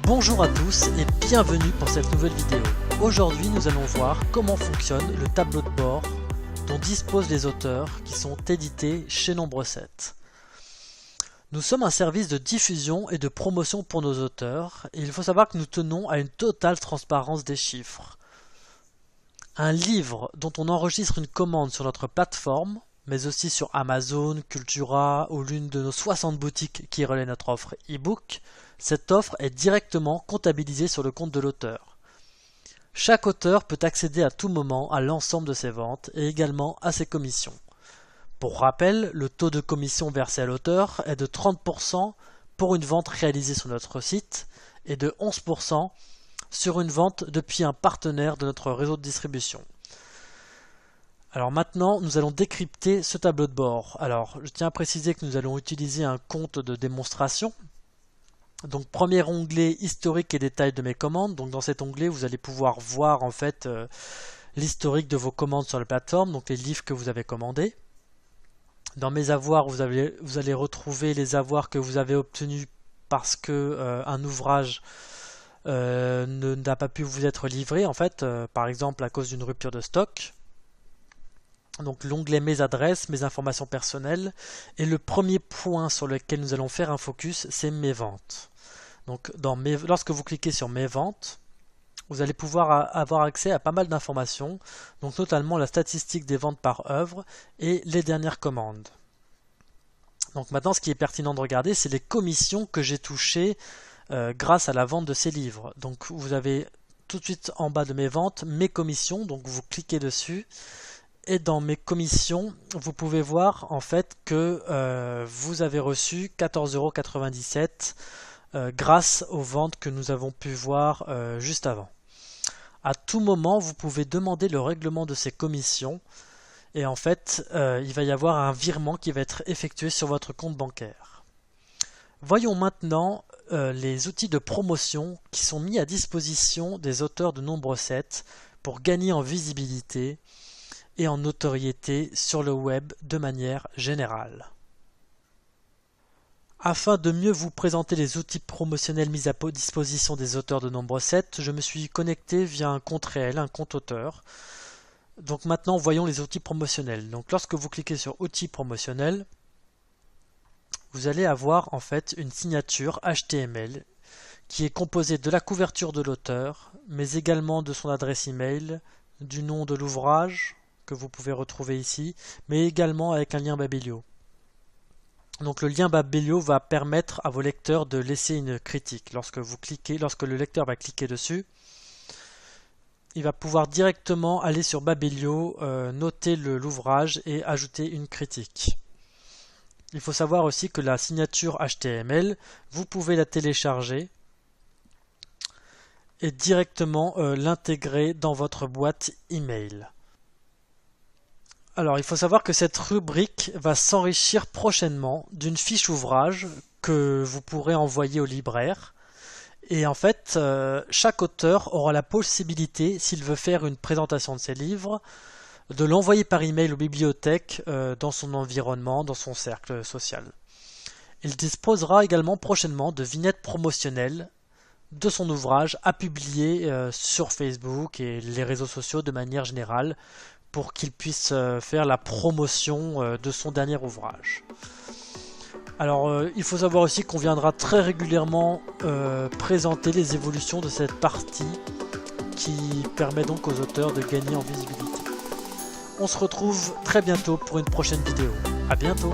Bonjour à tous et bienvenue pour cette nouvelle vidéo. Aujourd'hui nous allons voir comment fonctionne le tableau de bord dont disposent les auteurs qui sont édités chez Nombre7. Nous sommes un service de diffusion et de promotion pour nos auteurs et il faut savoir que nous tenons à une totale transparence des chiffres. Un livre dont on enregistre une commande sur notre plateforme, mais aussi sur Amazon, Cultura ou l'une de nos 60 boutiques qui relaient notre offre e-book, cette offre est directement comptabilisée sur le compte de l'auteur. Chaque auteur peut accéder à tout moment à l'ensemble de ses ventes et également à ses commissions. Pour rappel, le taux de commission versé à l'auteur est de 30% pour une vente réalisée sur notre site et de 11% sur une vente depuis un partenaire de notre réseau de distribution. Alors maintenant, nous allons décrypter ce tableau de bord. Alors, je tiens à préciser que nous allons utiliser un compte de démonstration. Donc, premier onglet, historique et détails de mes commandes. Donc, dans cet onglet, vous allez pouvoir voir en fait l'historique de vos commandes sur la plateforme, donc les livres que vous avez commandés. Dans mes avoirs, vous allez retrouver les avoirs que vous avez obtenus parce que un ouvrage n'a pas pu vous être livré, en fait, par exemple à cause d'une rupture de stock. Donc l'onglet mes adresses, mes informations personnelles, et le premier point sur lequel nous allons faire un focus, c'est mes ventes. Donc lorsque vous cliquez sur mes ventes, vous allez pouvoir avoir accès à pas mal d'informations, donc notamment la statistique des ventes par œuvre et les dernières commandes. Donc maintenant, ce qui est pertinent de regarder, c'est les commissions que j'ai touchées grâce à la vente de ces livres. Donc vous avez tout de suite en bas de mes ventes, mes commissions, donc vous cliquez dessus. Et dans mes commissions, vous pouvez voir en fait que vous avez reçu 14,97 € grâce aux ventes que nous avons pu voir juste avant. À tout moment, vous pouvez demander le règlement de ces commissions et en fait, il va y avoir un virement qui va être effectué sur votre compte bancaire. Voyons maintenant les outils de promotion qui sont mis à disposition des auteurs de Nombre7 pour gagner en visibilité et en notoriété sur le web de manière générale. Afin de mieux vous présenter les outils promotionnels mis à disposition des auteurs de Nombre7, je me suis connecté via un compte réel, un compte auteur. Donc maintenant, voyons les outils promotionnels. Donc lorsque vous cliquez sur outils promotionnels, vous allez avoir en fait une signature HTML qui est composée de la couverture de l'auteur, mais également de son adresse email, du nom de l'ouvrage, que vous pouvez retrouver ici, mais également avec un lien Babelio. Donc le lien Babelio va permettre à vos lecteurs de laisser une critique. Lorsque le lecteur va cliquer dessus, il va pouvoir directement aller sur Babelio, noter l'ouvrage et ajouter une critique. Il faut savoir aussi que la signature HTML, vous pouvez la télécharger et directement l'intégrer dans votre boîte email. Alors, il faut savoir que cette rubrique va s'enrichir prochainement d'une fiche ouvrage que vous pourrez envoyer au libraire. Et en fait, chaque auteur aura la possibilité, s'il veut faire une présentation de ses livres, de l'envoyer par email aux bibliothèques dans son environnement, dans son cercle social. Il disposera également prochainement de vignettes promotionnelles de son ouvrage à publier sur Facebook et les réseaux sociaux de manière générale, pour qu'il puisse faire la promotion de son dernier ouvrage. Alors il faut savoir aussi qu'on viendra très régulièrement présenter les évolutions de cette partie qui permet donc aux auteurs de gagner en visibilité. On se retrouve très bientôt pour une prochaine vidéo. À bientôt!